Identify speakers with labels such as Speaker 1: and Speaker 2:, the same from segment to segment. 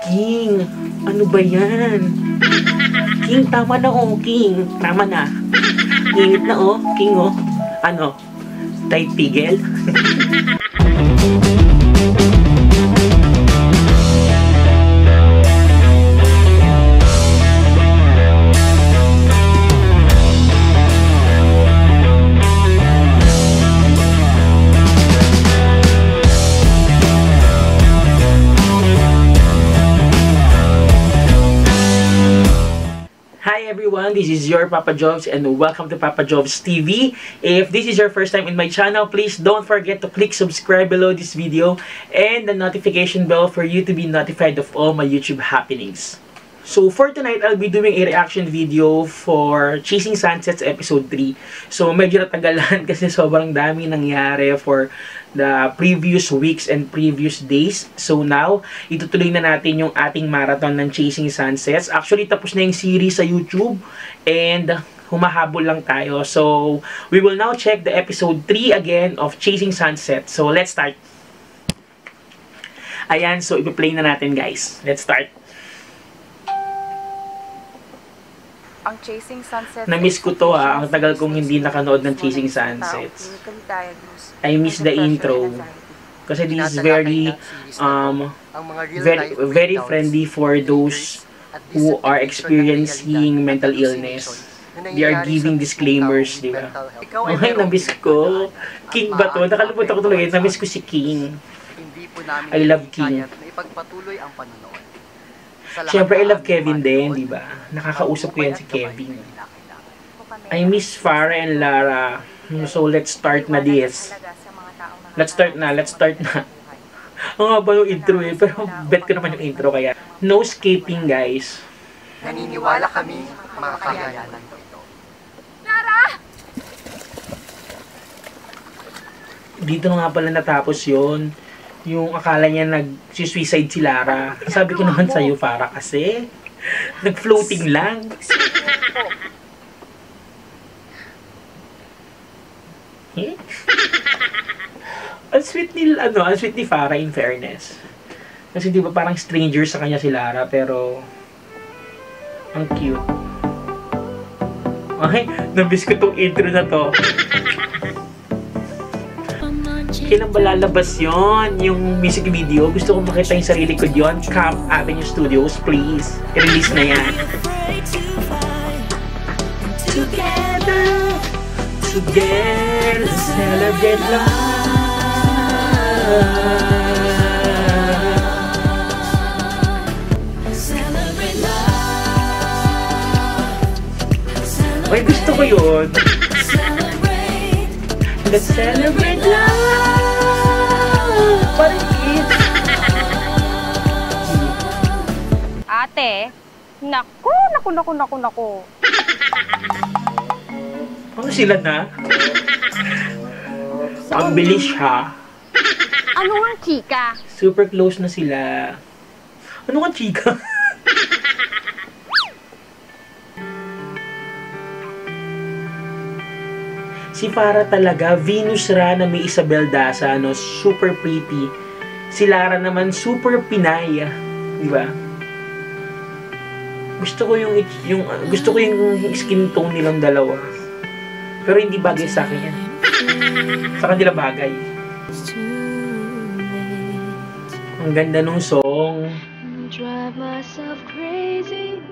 Speaker 1: King, ano ba yan? King, tama na oh, King. Tama na. Init na oh, King oh. Ano? Tight pigel? Hi everyone, this is your Papa Jobs and welcome to Papa Jobs TV. If this is your first time in my channel, please don't forget to click subscribe below this video and the notification bell for you to be notified of all my YouTube happenings. So for tonight, I'll be doing a reaction video for Chasing Sunsets episode 3. So medyo natagalan kasi sobrang dami nangyari for the previous weeks and previous days. So now, itutuloy na natin yung ating marathon ng Chasing Sunsets. Actually, tapos na yung series sa YouTube and humahabol lang tayo. So we will now check the episode 3 again of Chasing Sunsets. So let's start. Ayan, so ipi-play na natin guys. Let's start.
Speaker 2: Ang Chasing Sunsets.
Speaker 1: Na-miss ko to ha. Ang tagal kong hindi nakanood ng Chasing Sunsets. I miss the intro. Kasi this is very friendly for those who are experiencing mental illness. They are giving disclaimers, di ba? Okay, na-miss ko. King ba to? Nakalimutan ko tuloy. Na-miss ko si King. I love King. Siyempre, I love Kevin din, di ba? Nakakausap ko yan si Kevin. I miss Farah and Lara. So, let's start na this. Let's start na. Ang haba yung intro eh. Pero bet ko naman yung intro kaya. No escaping, guys.
Speaker 3: Naniniwala kami makakayanan ko ito.
Speaker 2: Lara!
Speaker 1: Dito na nga pala natapos yon. Yung akala niya nag-suicide si Lara. Sabi ko naman sa'yo, Farah, kasi nag-floating lang. Eh? Ang sweet ni Farah in fairness. Kasi di ba parang stranger sa kanya si Lara, pero ang cute. Okay, nabis ko tong intro na to. Kailan ba lalabas yun? Yung music video? Gusto kong makita yung sarili ko yun. Camp Avenue Studios, please. I-release na yan. Together, celebrate love. Ay, gusto ko yun. Let's celebrate love. Parang kids.
Speaker 2: Ate, naku.
Speaker 1: Ano sila na? Ang bilis ha.
Speaker 2: Ano ang chika?
Speaker 1: Super close na sila. Ano nga chika? Si Farah talaga, Venus Ra na may Isabel Daza, no? Super pretty. Si Lara naman, super Pinay. Di ba? Gusto ko yung skin tone nilang dalawa. Pero hindi bagay sa akin yan. Sa kanila bagay. Ang ganda nung song. Drive myself crazy.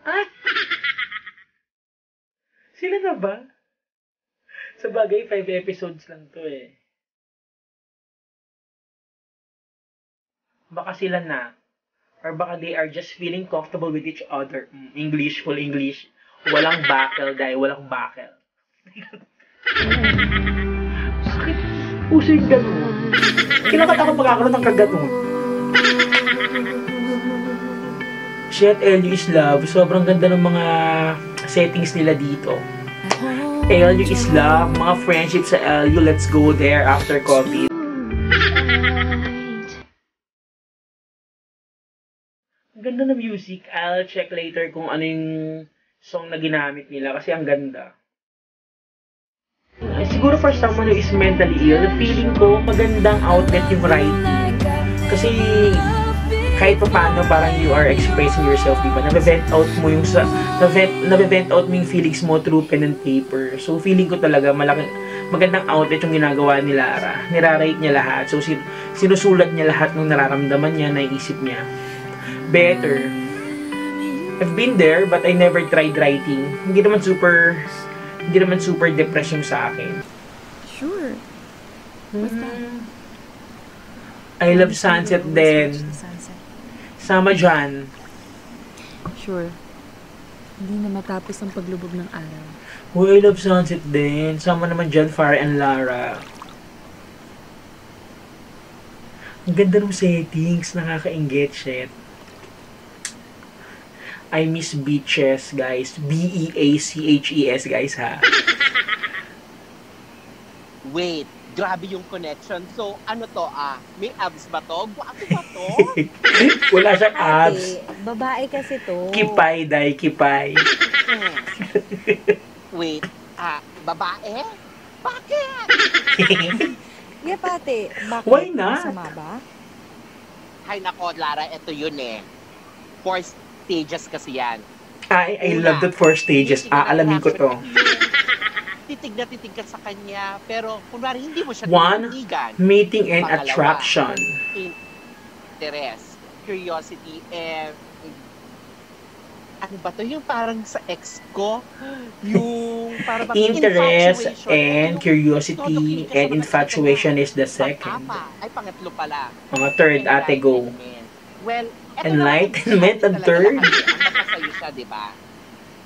Speaker 1: Ah! Sila na ba? Sa bagay, 5 episodes lang to eh. Baka sila na. Or baka they are just feeling comfortable with each other. English, full English. Walang bakal, dahil walang bakal. Sakit. Puso yung gano'n. Kailangan ako magkakaroon ng kagano'n. Shit, LU is Love. Sobrang ganda ng mga settings nila dito. LU is Love. Mga friendship sa LU. Let's go there after COVID. Ganda ng music. I'll check later kung ano yung song na ginamit nila kasi ang ganda. siguro for someone who is mentally ill, feeling ko magandang outlet yung writing. Kasi kahit pa paano parang you are expressing yourself, di ba? Nabevent out mo yung feelings mo through pen and paper. So feeling ko talaga magandang outlet yung ginagawa ni Lara. Nirarate niya lahat. So sinusulat niya lahat ng nararamdaman niya, naiisip niya. Better. I've been there but I never tried writing. Hindi naman super depressing sa akin.
Speaker 4: Sure.
Speaker 1: I love sunset din. Sama dyan.
Speaker 4: Sure. Hindi na matapos ang paglubog ng araw.
Speaker 1: Oh, I love sunset din. Sama naman dyan, Farah and Lara. Ang ganda ng settings. Nakaka-engage, shit. I miss beaches, guys. B-E-A-C-H-E-S, guys, ha?
Speaker 5: Wait, grabe yung connection. So, ano to, may abs ba to? Guwapo ba to?
Speaker 1: Wala siyang abs.
Speaker 4: Babae kasi to.
Speaker 1: Kipay, day, kipay.
Speaker 5: Wait, babae? Bakit?
Speaker 4: Yeah, pate. Bakit?
Speaker 1: Why not?
Speaker 4: Masama ba?
Speaker 5: Ay, nako, Lara, ito yun eh. 4 stages kasi yan.
Speaker 1: I love that 4 stages. Alamin ko to.
Speaker 5: Titig na titig ka sa kanya, pero kunwari hindi mo siya
Speaker 1: 1.
Speaker 5: tinitigan.
Speaker 1: Meeting and
Speaker 5: Pangalawa,
Speaker 1: attraction.
Speaker 5: Interest, curiosity, and ano ba to? Yung parang sa ex ko, yung parang
Speaker 1: Interest
Speaker 5: infatuation.
Speaker 1: and curiosity and infatuation is the second.
Speaker 5: Ay, pangatlo pala.
Speaker 1: Third, ate, go.
Speaker 5: Well,
Speaker 1: Enlightenment ang third.
Speaker 5: Ang mapasayo siya, di ba?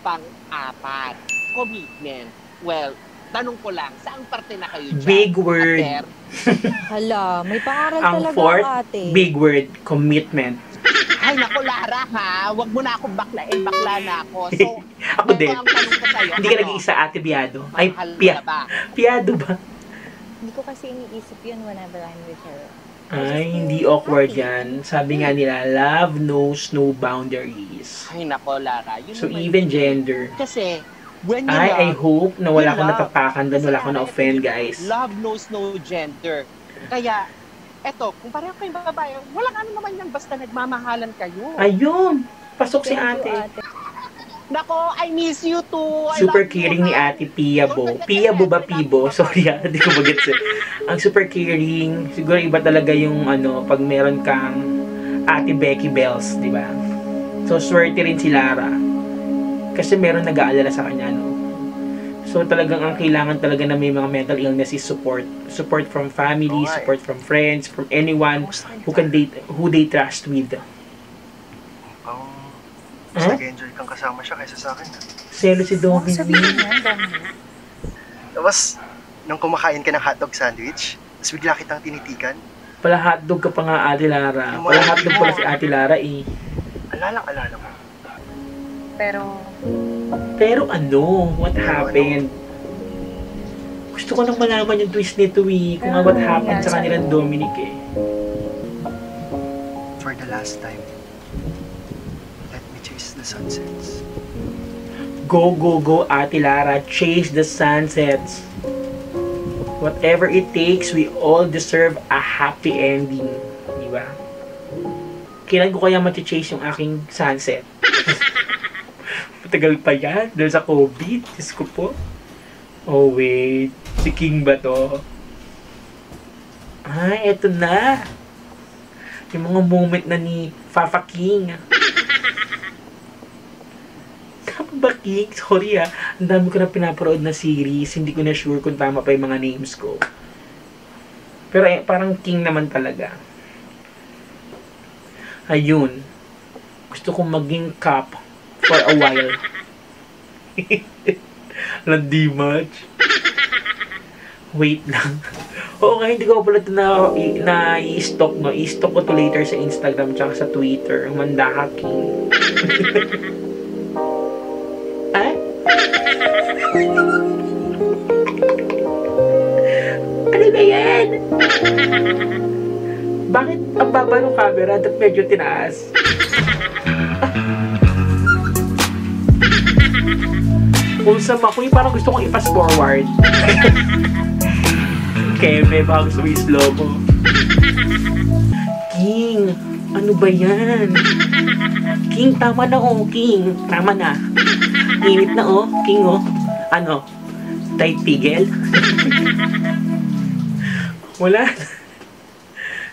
Speaker 5: Pang-apat, commitment. Well, tanong ko lang, saan parte na kayo dyan?
Speaker 1: Big word.
Speaker 4: Hala, may pangaral
Speaker 1: Ang
Speaker 4: talaga
Speaker 1: fourth,
Speaker 4: ate.
Speaker 1: big word, commitment.
Speaker 5: Ay, naku, Lara, ha? Huwag mo na akong baklain, bakla na ako. So,
Speaker 1: Ako din.
Speaker 5: ang tanong ko sa'yo,
Speaker 1: Hindi ka nag-iisa, ate, Piado. Ay,
Speaker 5: mahal mo na ba?
Speaker 1: Piado ba?
Speaker 4: Hindi ko kasi iniisip yun whenever I'm with her.
Speaker 1: Ay, hindi awkward yan. Sabi nga nila, love knows no boundaries.
Speaker 5: Ay, naku, Lara. Yun
Speaker 1: So,
Speaker 5: naman
Speaker 1: even
Speaker 5: yun.
Speaker 1: gender.
Speaker 5: Kasi, when you
Speaker 1: I
Speaker 5: love,
Speaker 1: hope na wala
Speaker 5: you
Speaker 1: akong
Speaker 5: love.
Speaker 1: natapakan doon, wala akong
Speaker 5: Kasi,
Speaker 1: na-offend,
Speaker 5: Lara,
Speaker 1: guys.
Speaker 5: love knows no gender. Kaya, eto, kung pareho kayong babae, walang ano naman yan, basta nagmamahalan kayo.
Speaker 1: Ayun! Pasok si
Speaker 4: Thank you,
Speaker 1: ate.
Speaker 5: Nako, I miss you too. I
Speaker 1: Super
Speaker 5: love you,
Speaker 1: caring ni
Speaker 5: ha?
Speaker 1: ate Piabo. Piabo ba Pibo? Sorry hindi ko magets. Ang super caring, siguro iba talaga yung pag meron kang ate Becky Bells, di ba? So, swerte rin si Lara. Kasi meron nag-aalala sa kanya, no? So, talagang ang kailangan talaga na may mga mental illness is support. Support from family, support from friends, from anyone who they trust with.
Speaker 3: Mas nag-enjoy kang kasama siya kaysa sa akin.
Speaker 1: Selo si Dominic.
Speaker 4: Sabihin yan, Dominic.
Speaker 3: Tapos, nung kumakain ka ng hotdog sandwich, tapos bigla kitang tinitikan,
Speaker 1: Pala hotdog ka pa nga, Ate Lara. Pala hotdog pala si Ate Lara, eh.
Speaker 3: alala mo.
Speaker 4: Pero
Speaker 1: ano? What happened? Gusto ko nang malaman yung twist nito, eh. Kung what happened sa kanilang Dominic, eh.
Speaker 3: For the last time, let me chase the sunsets.
Speaker 1: Go, go, go, Ate Lara. Chase the sunsets. Whatever it takes, we all deserve a happy ending. Di ba? Kailan ko kaya mati-chase yung aking sunset? Matagal pa yan. Dahil sa COVID. Diyos ko po. Oh, wait. Si King ba to? Ay, eto na. Yung mga moment na ni Fafa King. Tama ba, King? Sorry ang dami ko na pinaparood na series. Hindi ko na sure kung tama pa yung mga names ko. Pero parang King naman talaga. Ayun. Gusto kong maging cop for a while. Hindi much. Wait lang. Oo nga, hindi ko pala ito na i-stock, no? I-stock ko to later sa Instagram tsaka sa Twitter. Mandaka King. Ay? Ano ba yan? Bakit ang baba ng camera at medyo tinaas? Kung sa makoy, parang gusto kong i-fast forward. Keme, baka gusto mo yung slow mo. King, ano ba yan? King, tama na oh, King. Tama na. Init na oh, King oh. Ano? Tight pigel? Wala.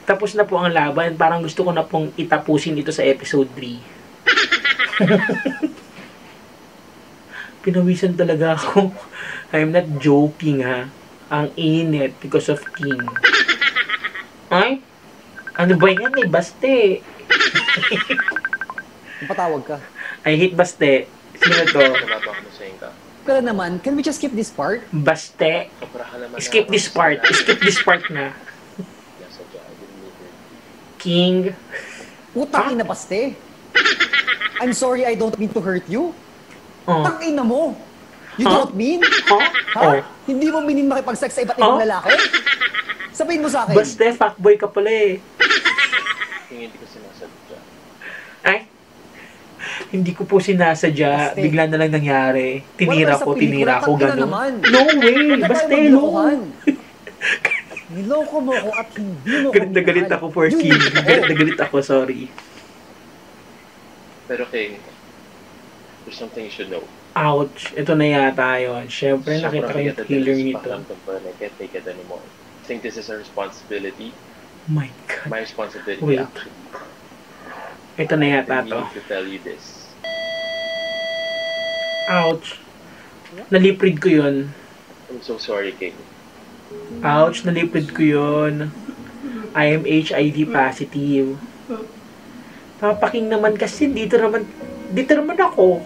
Speaker 1: Tapos na po ang laban. Parang gusto ko na pong itapusin ito sa episode 3. Pinawisan talaga ako. I'm not joking ha. Ang init because of King. Ay? Ano ba yan eh? Baste.
Speaker 6: Patawag ka.
Speaker 1: I hate baste. Sino to?
Speaker 6: Pero naman, can we just skip this part?
Speaker 1: Baste. Skip this part. Skip this part na. King.
Speaker 6: Putang ina baste. I'm sorry, I don't mean to hurt you.
Speaker 1: Oh.
Speaker 6: Tang ina mo. You don't mean?
Speaker 1: Huh?
Speaker 6: Ha?
Speaker 1: Oh.
Speaker 6: Hindi mo meaning makipag-sex sa iba't ibang lalaki? Sabihin mo sa akin.
Speaker 1: Baste, fuckboy ka pala eh.
Speaker 5: Hindi ko sinasadya.
Speaker 1: Ay? Hindi ko po sinasadya.
Speaker 6: Baste.
Speaker 1: Bigla na lang nangyari. Tinira
Speaker 6: Wala
Speaker 1: ko,
Speaker 6: sa
Speaker 1: tinira
Speaker 6: pelikula,
Speaker 1: ko,
Speaker 6: tangina
Speaker 1: gano'n.
Speaker 6: naman.
Speaker 1: No way!
Speaker 6: Huwag na tayo
Speaker 1: Baste,
Speaker 6: maglokohan.
Speaker 1: no!
Speaker 6: Niloko mo ako at hindi mo
Speaker 1: Galit na galit ako for
Speaker 6: Yun
Speaker 1: King.
Speaker 6: yung totoo.
Speaker 1: Galit na galit ako, sorry.
Speaker 5: Pero King, there's something you should know.
Speaker 1: Ouch. Ito na yata yun. Siyempre, nakita ko yung trailer nito.
Speaker 5: I can't take it anymore. I think this is a responsibility.
Speaker 1: Oh my God.
Speaker 5: My responsibility
Speaker 1: Wait.
Speaker 5: actually.
Speaker 1: Ito na yata
Speaker 5: I
Speaker 1: to.
Speaker 5: need to tell you this.
Speaker 1: Ouch. Naliprid ko yun.
Speaker 5: I'm so sorry, King.
Speaker 1: Ouch. Naliprid ko yun. I am HIV positive. Papaking naman kasi dito naman ako.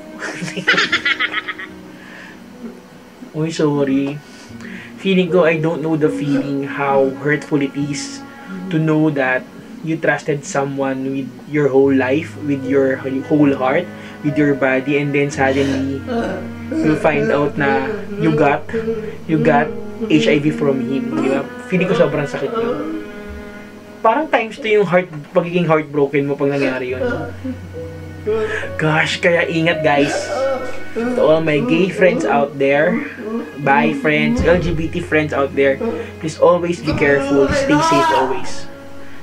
Speaker 1: Uy, sorry. Feeling ko, I don't know the feeling how hurtful it is to know that you trusted someone with your whole life, with your whole heart, with your body, and then suddenly you find out na you got HIV from him. Di ba? Feeling ko sobrang sakit yun. Parang times 2 yung pagiging heartbroken mo pag nangyari yun. Gosh, kaya ingat guys. To all my gay friends out there, bi friends, LGBT friends out there, please always be careful, stay safe always.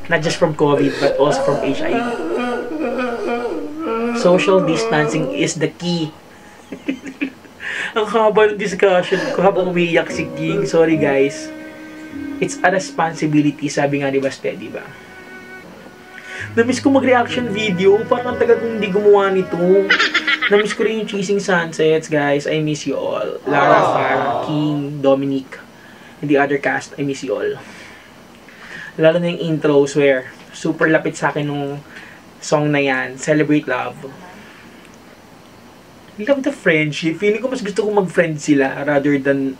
Speaker 1: Not just from COVID, but also from HIV. Social distancing is the key. Ang haba ng discussion ko habang umiiyak si King. Sorry guys. It's a responsibility, sabi nga ni Baste, di ba? Namiss ko mag-reaction video. Parang ang tagal kong hindi gumawa nito. Namiss ko rin yung Chasing Sunsets, guys. I miss you all. Lara, Farah, King, Dominic, and the other cast, I miss you all. Lalo na yung intro, swear. Super lapit sa akin nung song na yan. Celebrate Love. Love the friendship. Feeling ko mas gusto kong mag-friend sila rather than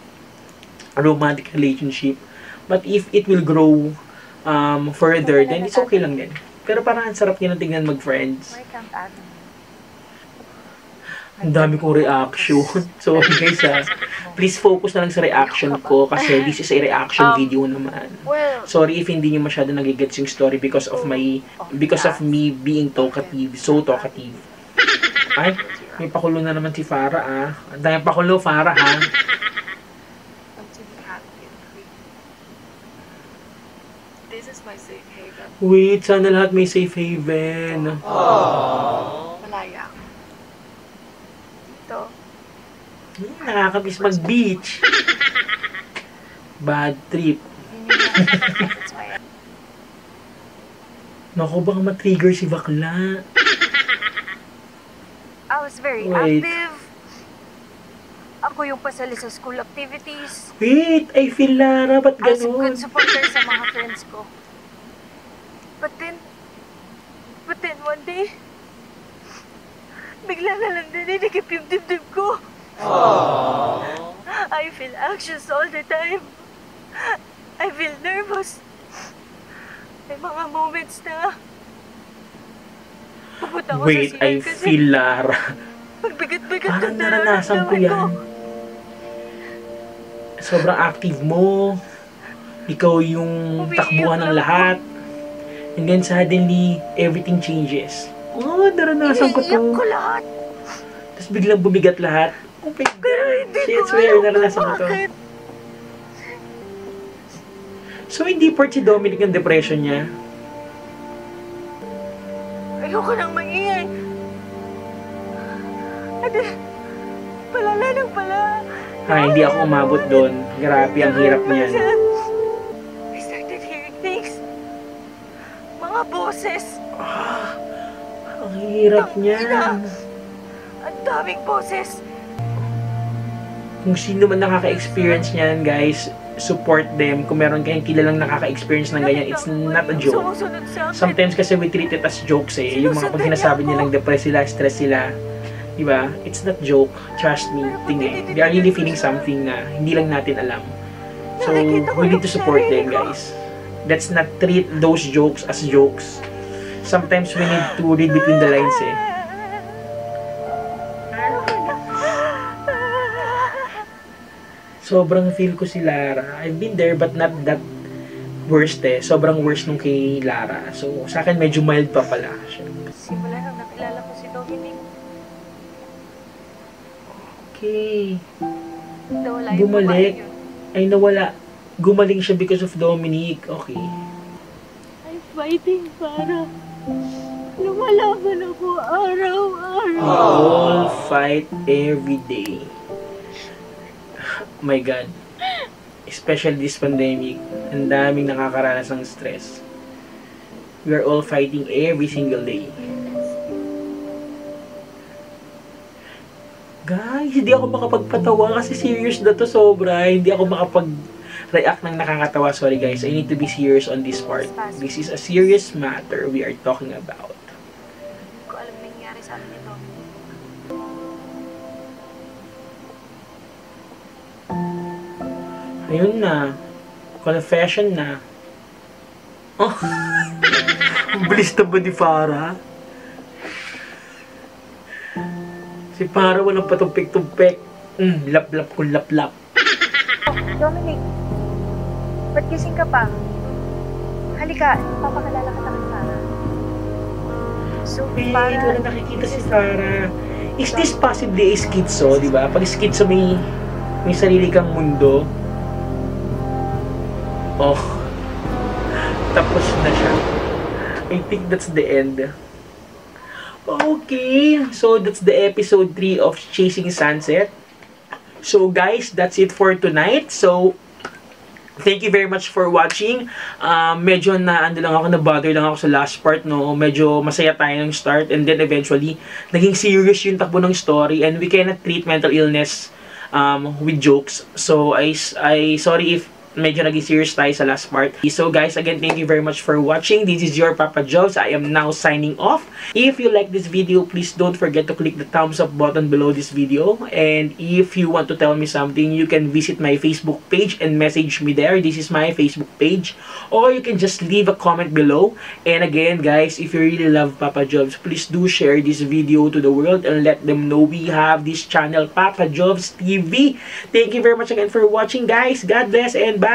Speaker 1: a romantic relationship. But if it will grow further, then it's okay lang din. Pero parang ang sarap niya na tingnan mag-friends. Ang dami kong reaction. So guys please focus na lang sa reaction ko kasi this is a reaction video naman. Sorry if hindi niyo masyado nagigets yung story because of me being talkative, so talkative. Ay, may pakulo na naman si Farah ah. Ang dami pakulo, Farah ha.
Speaker 2: This is my safe haven.
Speaker 1: Wait, sana lahat may safe haven.
Speaker 2: Malaya. Ito.
Speaker 1: Nakakamiss mag-beach. Bad trip.
Speaker 2: It's my
Speaker 1: Naku, baka matrigger si bakla.
Speaker 2: I was very
Speaker 1: Wait.
Speaker 2: active. Ako yung pasali sa school activities.
Speaker 1: Wait, I feel Lara, ba't
Speaker 2: I was a good
Speaker 1: ganun?
Speaker 2: supporter sa mga friends ko. But then one day, bigla na lang naninikip yung dibdib ko. I feel anxious all the time. I feel nervous. May mga moments na pupunta ako
Speaker 1: Wait,
Speaker 2: sa
Speaker 1: I
Speaker 2: CR kasi
Speaker 1: feel Lara.
Speaker 2: pagbigat-bigat
Speaker 1: Parang
Speaker 2: ng
Speaker 1: naranasan ko yan. Sobrang active mo. Ikaw yung takbuhan ng lahat. And then suddenly, everything changes. Oh, naranasan ko to.
Speaker 2: Iniiyak ko lahat.
Speaker 1: Tapos biglang bumigat lahat. Oh my
Speaker 2: Pero
Speaker 1: God.
Speaker 2: hindi
Speaker 1: Shit,
Speaker 2: ko
Speaker 1: swear,
Speaker 2: alam
Speaker 1: naranasan ko to.
Speaker 2: bakit.
Speaker 1: So, hindi port si Dominic ng depression niya.
Speaker 2: Ayoko nang maingay. Ate, palala lang pala.
Speaker 1: Hindi ako umabot doon. Grabe, ang hirap niyan.
Speaker 2: I started hearing things. Mga boses.
Speaker 1: Ang hirap niyan.
Speaker 2: Ang daming boses.
Speaker 1: Kung sino man nakaka-experience niyan, guys, support them. Kung meron kayong kilalang nakaka-experience ng ganyan, it's not a joke.
Speaker 2: Sumusunod sa akin.
Speaker 1: Sometimes kasi we treat it as jokes eh. Yung mga pag sinasabi nilang depressed sila, stress sila. Diba? It's not joke. Trust me. They are really feeling something na hindi lang natin alam. So, we need to support them, guys. Let's not treat those jokes as jokes. Sometimes we need to read between the lines eh. Sobrang feel ko si Lara. I've been there but not that worst eh. Sobrang worst nung kay Lara. So, sa akin medyo mild pa pala siya.
Speaker 2: Simula nang nakilala ko si Dominic,
Speaker 1: Okay.
Speaker 2: nawala yung
Speaker 1: Bumalik.
Speaker 2: babae yun.
Speaker 1: Ay, nawala. Gumaling siya because of Dominic. Okay.
Speaker 2: I'm fighting para lumalaban ako araw-araw.
Speaker 1: We all fight every day. My God. Especially this pandemic. Ang daming nakakaranas ng stress. We are all fighting every single day. Guys, hindi ako makapagpatawa kasi serious na to sobra. Hindi ako makapag-react ng nakakatawa. Sorry guys, I need to be serious on this part. This is a serious matter we are talking about.
Speaker 2: Hindi ko alam na nangyari sa amin ito.
Speaker 1: Ayun na. Confession na. Oh! Bilis na ba ni Farah? Si Farah walang patumpik-tumpik. Lap-lap kung lap-lap.
Speaker 2: Dominic, ba't gising ka pa? Halika, papakalala ka kay Farah. So,
Speaker 1: Wait,
Speaker 2: Farah,
Speaker 1: wala nakikita si Farah. Is this possibly a schizo, di ba? Pag schizo may sarili kang mundo. Oh. Tapos na siya. I think that's the end. Okay, so that's the episode 3 of Chasing Sunset. So guys, that's it for tonight. So, thank you very much for watching. Medyo na-bother lang ako sa last part, no? Medyo masaya tayo ng start and then eventually, naging serious yung takbo ng story and we cannot treat mental illness with jokes. So, I sorry if medyo naging serious tayo sa last part. So guys, again, thank you very much for watching. This is your Papa Jobs. I am now signing off. If you like this video, please don't forget to click the thumbs up button below this video. And if you want to tell me something, you can visit my Facebook page and message me there. This is my Facebook page. Or you can just leave a comment below. And again, guys, if you really love Papa Jobs, please do share this video to the world and let them know we have this channel, Papa Jobs TV. Thank you very much again for watching, guys. God bless and bye!